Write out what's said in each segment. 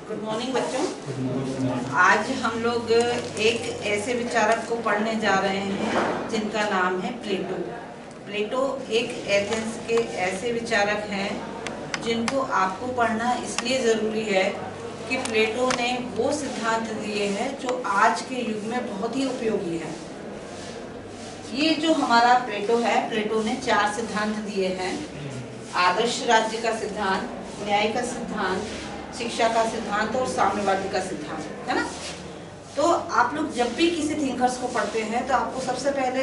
Good morning बच्चों। आज हम लोग एक ऐसे विचारक को पढ़ने जा रहे हैं जिनका नाम है प्लेटो। प्लेटो एक एथेंस के ऐसे विचारक हैं जिनको आपको पढ़ना इसलिए ज़रूरी है कि प्लेटो ने वो सिद्धांत दिए हैं जो आज के युग में बहुत ही उपयोगी है। ये जो हमारा प्लेटो है, प्लेटो ने 4 सिद्धांत दिए हैं। आदर्श राज्य का सिद्धांत, न्याय का सिद्धांत, शिक्षा का सिद्धांत और साम्यवादी का सिद्धांत, है ना। तो आप लोग जब भी किसी थिंकर्स को पढ़ते हैं तो आपको सबसे पहले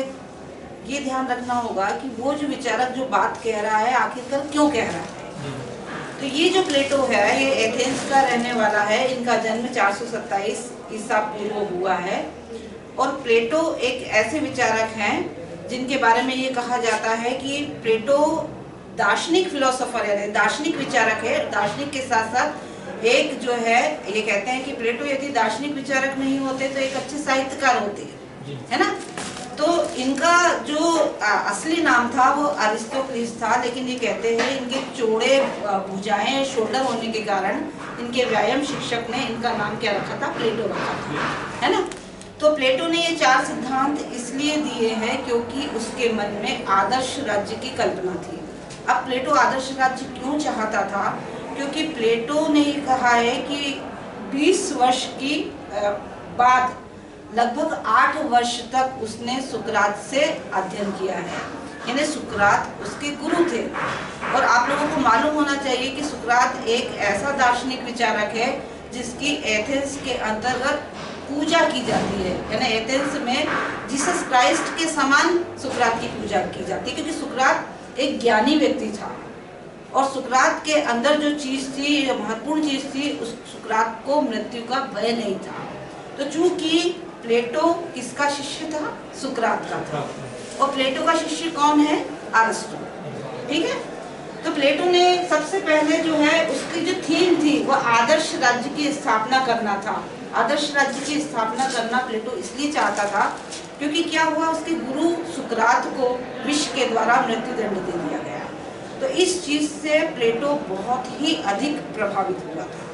ये ध्यान रखना होगा कि वो जो विचारक जो बात कह रहा है आखिरकार क्यों कह रहा है। तो ये जो प्लेटो है ये एथेंस का रहने वाला है। इनका जन्म 427 ईसा पूर्व हुआ है और प्लेटो एक ऐसे विचारक हैं जिनके बारे में ये कहा जाता है कि प्लेटो दार्शनिक फिलोसोफर है, दार्शनिक विचारक है। दार्शनिक के साथ साथ एक जो है, ये कहते हैं कि प्लेटो यदि दार्शनिक विचारक नहीं होते तो एक अच्छे साहित्यकार होते, है ना। तो इनका जो असली नाम था वो अरिस्टोक्लिस था, लेकिन ये कहते हैं इनके चौड़े भुजाएं, शोल्डर होने के कारण इनके व्यायाम शिक्षक ने इनका नाम क्या रखा था, प्लेटो रखा था, है ना। तो प्लेटो ने ये 4 सिद्धांत इसलिए दिए हैं क्योंकि उसके मन में आदर्श राज्य की कल्पना थी। अब प्लेटो आदर्श राज्य क्यों चाहता था? क्योंकि प्लेटो ने कहा है कि 20 वर्ष की बाद लगभग 8 वर्ष तक उसने सुकरात से अध्ययन किया है, यानी सुकरात उसके गुरु थे। और आप लोगों को मालूम होना चाहिए कि सुकरात एक ऐसा दार्शनिक विचारक है जिसकी एथेंस के अंतर्गत पूजा की जाती है, यानी एथेंस में जीसस क्राइस्ट के समान सुकरात की पूजा की जाती है, क्योंकि सुकरात एक ज्ञानी व्यक्ति था और सुकरात के अंदर जो चीज थी, जो महत्वपूर्ण चीज थी, उस सुकरात को मृत्यु का भय नहीं था। तो चूंकि प्लेटो किसका शिष्य था? सुकरात का था। और प्लेटो का शिष्य कौन है? अरिस्टो, ठीक है। तो प्लेटो ने सबसे पहले जो है उसकी जो थीम थी वो आदर्श राज्य की स्थापना करना था। आदर्श राज्य की स्थापना करना प्लेटो इसलिए चाहता था क्योंकि क्या हुआ, उसके गुरु सुकरात को विष के द्वारा मृत्युदंड दे दिया गया। तो इस चीज से प्लेटो बहुत ही अधिक प्रभावित हुआ था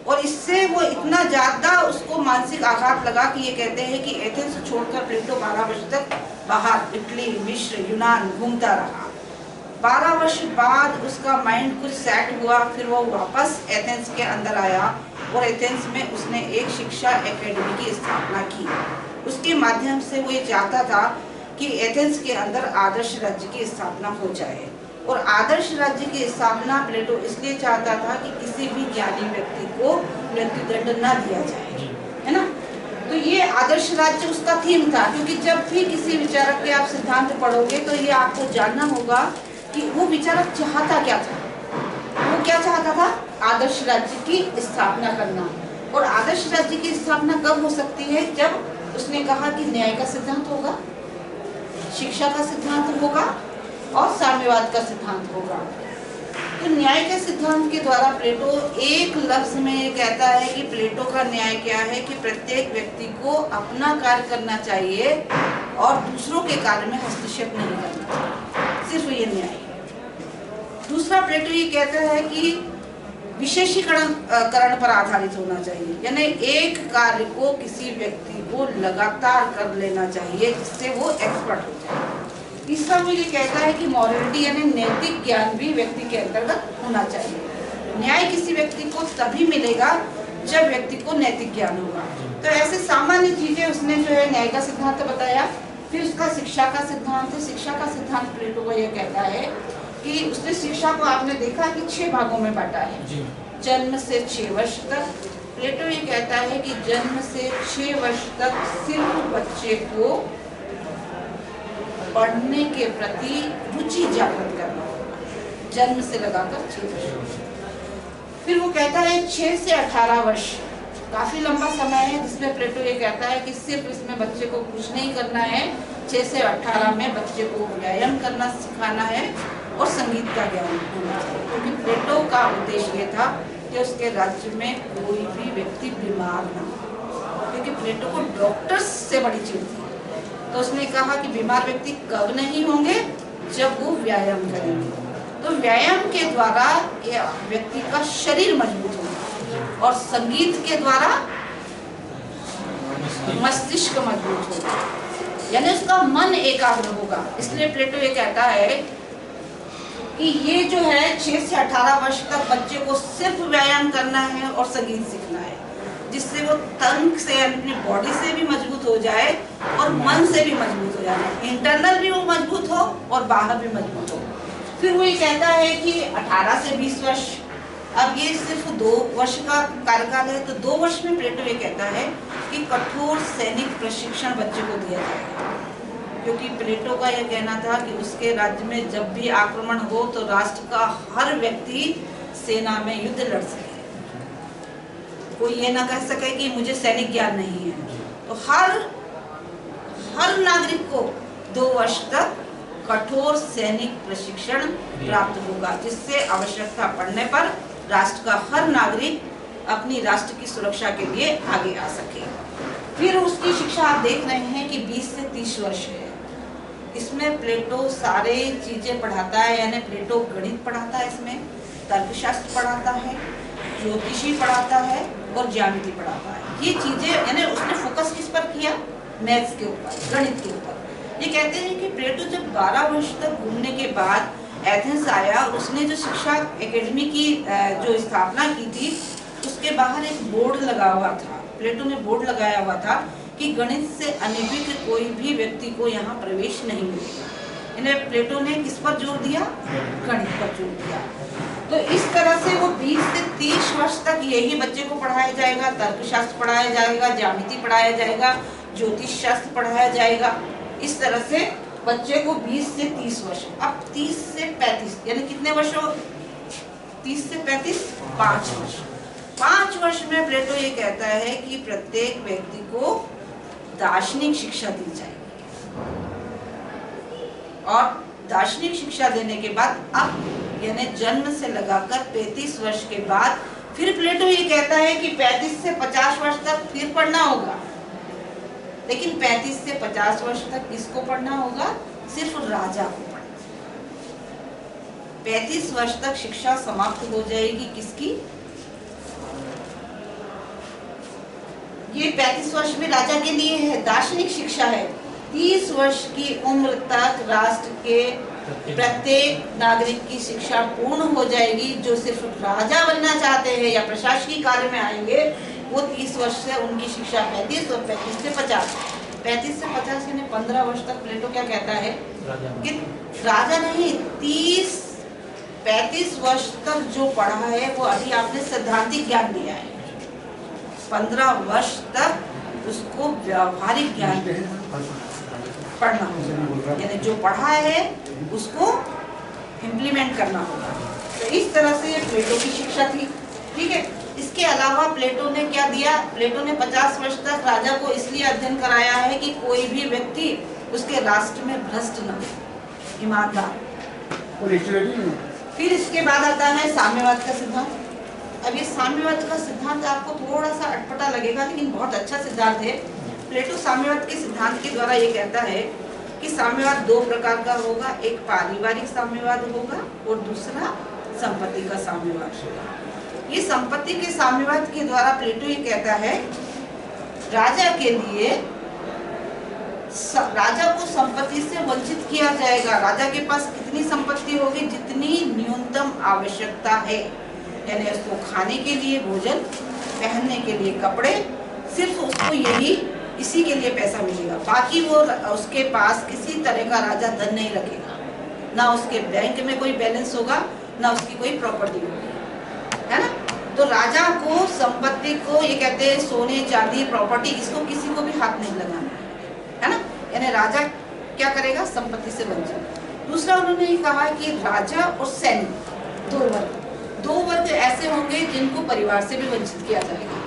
और इससे वो इतना ज्यादा उसको मानसिक आघात लगा कि ये कहते हैं कि एथेंस छोड़कर प्लेटो 12 वर्ष तक बाहर इटली, मिस्र, यूनान घूमता रहा। 12 वर्ष बाद उसका माइंड कुछ सेट हुआ, फिर वो वापस एथेंस के अंदर आया और एथेंस में उसने एक शिक्षा एकेडमी की स्थापना की। उसके माध्यम से वो ये चाहता था कि एथेंस के अंदर आदर्श राज्य की स्थापना हो जाए। और आदर्श राज्य की स्थापना प्लेटो इसलिए चाहता था कि किसी भी ज्ञानी व्यक्ति को मृत्युदंड न दिया जाए, है ना। तो ये आदर्श राज्य उसका थीम था, क्योंकि जब भी किसी विचारक के आप सिद्धांत पढ़ोगे तो ये आपको जानना होगा कि वो विचारक चाहता क्या था। वो क्या चाहता था? आदर्श राज्य की स्थापना करना। और आदर्श राज्य की स्थापना कब हो सकती है? जब उसने कहा कि न्याय का सिद्धांत होगा, शिक्षा का सिद्धांत होगा और साम्यवाद का सिद्धांत होगा। तो न्याय के सिद्धांत के द्वारा प्लेटो एक लफ्ज में ये कहता है कि प्लेटो का न्याय क्या है कि प्रत्येक व्यक्ति को अपना कार्य करना चाहिए और दूसरों के कार्य में हस्तक्षेप नहीं करना चाहिए, सिर्फ ये न्याय। दूसरा, प्लेटो ये कहता है कि विशेषीकरण पर आधारित होना चाहिए, यानी एक कार्य को किसी व्यक्ति को लगातार कर लेना चाहिए जिससे वो एक्सपर्ट हो जाए। तीसरा वो ये कहता है कि मॉरलिटी यानी नैतिक ज्ञान भी व्यक्ति के अंतर्गत होना चाहिए। न्याय किसी व्यक्ति को तभी मिलेगा जब व्यक्ति को नैतिक ज्ञान होगा। तो ऐसे सामान्य चीजें उसने जो है न्याय का सिद्धांत बताया। फिर उसका शिक्षा का सिद्धांत है। शिक्षा का सिद्धांत प्लेटो को यह कहता है कि उसने शिक्षा को, आपने देखा कि 6 भागों में बांटा है। जन्म से 6 वर्ष तक प्लेटो ये कहता है कि जन्म से 6 वर्ष तक सिर्फ बच्चे को पढ़ने के प्रति रुचि जागृत करना होगा, जन्म से लगाकर 6 वर्ष। फिर वो कहता है 6 से 18 वर्ष काफी लंबा समय है, जिसमें प्लेटो ये कहता है कि सिर्फ इसमें बच्चे को कुछ नहीं करना है। 6 से 18 में बच्चे को व्यायाम करना सिखाना है और संगीत का ज्ञान होना चाहिए, क्योंकि प्लेटो का उद्देश्य ये था कि उसके राज्य में कोई भी व्यक्ति बीमार ना हो, क्योंकि प्लेटो को डॉक्टर्स से बड़ी चिढ़ थी। तो उसने कहा कि बीमार व्यक्ति कब नहीं होंगे? जब वो व्यायाम करेंगे। तो व्यायाम के द्वारा व्यक्ति का शरीर मजबूत होगा और संगीत के द्वारा मस्तिष्क मजबूत होगा, यानी उसका मन एकाग्र होगा। इसलिए प्लेटो ये कहता है कि ये जो है 6 से 18 वर्ष तक बच्चे को सिर्फ व्यायाम करना है और संगीत सीखना है, जिससे वो तंग से अपनी बॉडी से भी मजबूत हो जाए और मन से भी मजबूत हो जाए, इंटरनल भी वो मजबूत हो और बाहर भी मजबूत हो। फिर वो ये कहता है कि 18 से 20 वर्ष, अब ये सिर्फ 2 वर्ष का कार्यकाल है, तो 2 वर्ष में प्लेटो ये कहता है कि कठोर सैनिक प्रशिक्षण बच्चे को दिया जाएगा, क्योंकि प्लेटो का यह कहना था कि उसके राज्य में जब भी आक्रमण हो तो राष्ट्र का हर व्यक्ति सेना में युद्ध लड़ सके, कोई ये ना कह सके कि मुझे सैनिक ज्ञान नहीं है। तो हर नागरिक को 2 वर्ष तक कठोर सैनिक प्रशिक्षण प्राप्त होगा, जिससे आवश्यकता पड़ने पर राष्ट्र का हर नागरिक अपनी राष्ट्र की सुरक्षा के लिए आगे आ सके। फिर उसकी शिक्षा आप देख रहे हैं कि 20 से 30 वर्ष है। इसमें प्लेटो सारे चीजें पढ़ाता है, यानी प्लेटो गणित पढ़ाता है, इसमें तर्कशास्त्र पढ़ाता है, ज्योतिषी पढ़ाता है और ज्यामिति पढ़ाता है। ये चीजें यानी उसने फोकस किस पर किया? मैथ्स के ऊपर, गणित के ऊपर। ये कहते हैं कि प्लेटो जब 12 वर्ष तक घूमने के बाद एथेंस आया और उसने जो शिक्षा एकेडमी की जो स्थापना की थी, उसके बाहर एक बोर्ड लगा हुआ था। प्लेटो ने बोर्ड लगाया हुआ था कि गणित से अनभिज्ञ कोई भी व्यक्ति को यहाँ प्रवेश नहीं मिलेगा। इन्हें प्लेटो ने किस पर जोर दिया? गणित पर जोर दिया। तो इस तरह से वो 20 से 30 वर्ष तक यही बच्चे को पढ़ाया जाएगा, तर्कशास्त्र पढ़ाया जाएगा, ज्यामिति पढ़ाया जाएगा, ज्योतिष शास्त्र पढ़ाया जाएगा। इस तरह से बच्चे को 20 से 30 वर्ष, अब 30 से 35 यानी कितने वर्ष हो? 30 से 35 5 वर्ष। 5 वर्ष में प्लेटो ये कहता है कि प्रत्येक व्यक्ति को दार्शनिक शिक्षा दी जाएगी, और दार्शनिक शिक्षा देने के बाद अब यानी जन्म से लगाकर 35 वर्ष के बाद फिर प्लेटो ये कहता है कि 35 से 50 वर्ष तक फिर पढ़ना होगा। लेकिन 35 से 50 वर्ष तक किसको पढ़ना होगा? सिर्फ राजा को पढ़ना। 35 वर्ष तक शिक्षा समाप्त हो जाएगी किसकी? ये 35 वर्ष में राजा के लिए है, दार्शनिक शिक्षा है। 30 वर्ष की उम्र तक राष्ट्र के प्रत्येक नागरिक की शिक्षा पूर्ण हो जाएगी। जो सिर्फ राजा बनना चाहते हैं या प्रशासनिक कार्य में आएंगे, वो 30 वर्ष से उनकी शिक्षा 35 और 35 से 50। 35 से 50 यानी 15 वर्ष तक प्लेटो क्या कहता है कि राजा नहीं, 35 वर्ष तक जो पढ़ा है वो अभी आपने सैद्धांतिक ज्ञान दिया है। 15 वर्ष तक उसको व्यावहारिक ज्ञान पढ़ना होगा, यानी जो पढ़ा है उसको इम्प्लीमेंट करना होगा। तो इस तरह से प्लेटो की शिक्षा थी। ठीक है, इसके अलावा प्लेटो ने क्या दिया? प्लेटो ने 50 वर्ष तक राजा को इसलिए अध्ययन कराया है कि कोई भी व्यक्ति उसके राष्ट्र में भ्रष्ट न हो, ईमानदार। फिर इसके बाद आता है साम्यवाद का सिद्धांत। अब ये साम्यवाद का सिद्धांत आपको थोड़ा सा अटपटा लगेगा, लेकिन बहुत अच्छा सिद्धांत है। प्लेटो साम्यवाद के सिद्धांत के द्वारा ये कहता है कि साम्यवाद 2 प्रकार का होगा, एक पारिवारिक साम्यवाद होगा और दूसरा संपत्ति का साम्यवाद होगा। ये संपत्ति के साम्यवाद के द्वारा प्लेटो ये कहता है राजा के लिए राजा को संपत्ति से वंचित किया जाएगा। राजा के पास कितनी संपत्ति होगी? जितनी न्यूनतम आवश्यकता है, यानी उसको खाने के लिए भोजन, पहनने के लिए कपड़े, सिर्फ उसको इसी के लिए पैसा मिलेगा। बाकी वो उसके पास किसी तरह का राजा धन नहीं रखेगा, ना उसके बैंक में कोई बैलेंस होगा, ना उसकी कोई प्रॉपर्टी होगी, है ना। तो राजा को संपत्ति को ये कहते हैं सोने चांदी प्रॉपर्टी, इसको किसी को भी हाथ नहीं लगाना है ना। यानी राजा क्या करेगा? संपत्ति से वंचित। दूसरा उन्होंने ये कहा कि राजा और सैनिक 2 वर्ग ऐसे होंगे जिनको परिवार से भी वंचित किया जाएगा।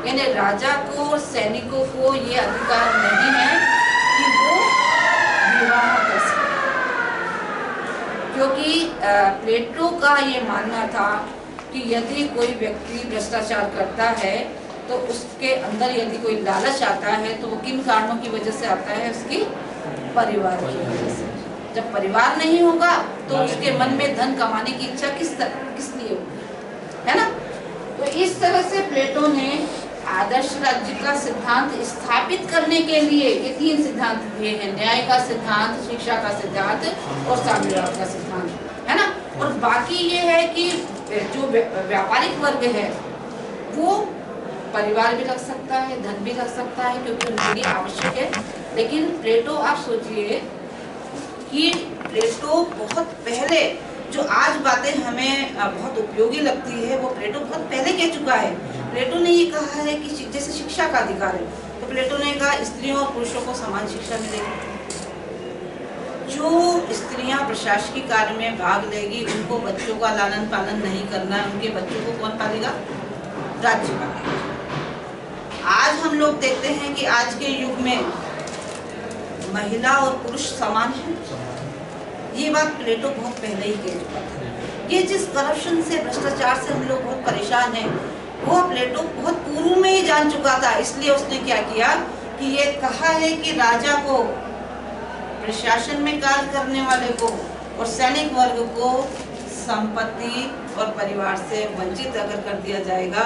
यानी राजा को और सैनिकों को ये अधिकार नहीं है कि वो विवाह कर सके, क्योंकि प्लेटो का ये मानना था कि यदि कोई व्यक्ति भ्रष्टाचार करता है तो उसके अंदर यदि कोई लालच आता है तो वो किन कारणों की वजह से आता है? उसकी परिवार की वजह से। जब परिवार नहीं होगा तो उसके मन में धन कमाने की इच्छा किस लिए होगी, है ना। तो इस तरह से प्लेटो ने आदर्श राज्य का सिद्धांत स्थापित करने के लिए ये 3 सिद्धांत दिए हैं, न्याय का सिद्धांत, शिक्षा का सिद्धांत और साम्यवाद का सिद्धांत, है ना। और बाकी ये है कि जो व्यापारिक वर्ग है वो परिवार भी रख सकता है, धन भी रख सकता है, क्योंकि उनके लिए आवश्यक है। लेकिन प्लेटो, आप सोचिए कि प्लेटो बहुत पहले, जो आज बातें हमें बहुत उपयोगी लगती है, वो प्लेटो बहुत पहले कह चुका है। प्लेटो ने ये कहा है कि जैसे शिक्षा का अधिकार है, तो प्लेटो ने कहा स्त्रियों और पुरुषों को समान शिक्षा मिलेगी। जो स्त्रियां प्रशासकीय कार्य में भाग लेगी, उनको बच्चों का लालन पालन नहीं करना है, उनके बच्चों को कौन पालेगा? राज्य पालेगा। आज हम लोग देखते हैं कि आज के युग में महिला और पुरुष समान हैं। ये बात प्लेटो बहुत पहले ही कह चुका था। ये जिस करप्शन से, भ्रष्टाचार से हम लोग बहुत परेशान हैं, वो प्लेटो बहुत पूर्व में ही जान चुका था। इसलिए उसने क्या किया कि ये कहा है कि राजा को, प्रशासन में कार्य करने वाले को और सैनिक वर्ग को संपत्ति और परिवार से वंचित अगर कर दिया जाएगा,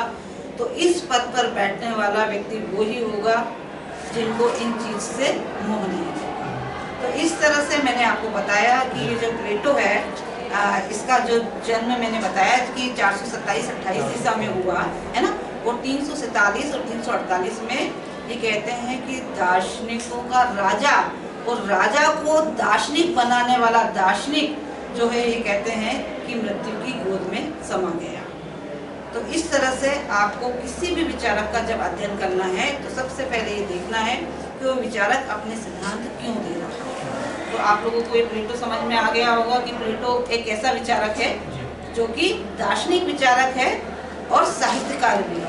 तो इस पद पर बैठने वाला व्यक्ति वो ही होगा जिनको इन चीज से मोह नहीं होगा। तो इस तरह से मैंने आपको बताया कि ये जो प्लेटो है, इसका जो जन्म मैंने बताया कि 427-28 ईसा में हुआ है ना, और 347 और 348 में ये कहते हैं कि दार्शनिकों का राजा, और राजा को दार्शनिक बनाने वाला दार्शनिक जो है, ये कहते हैं कि मृत्यु की गोद में समा गया। तो इस तरह से आपको किसी भी विचारक का जब अध्ययन करना है, तो सबसे पहले ये देखना है कि वो विचारक अपने सिद्धांत क्यों दे रहा है। तो आप लोगों को ये प्लेटो समझ में आ गया होगा कि प्लेटो एक ऐसा विचारक है जो कि दार्शनिक विचारक है और साहित्यकार भी है।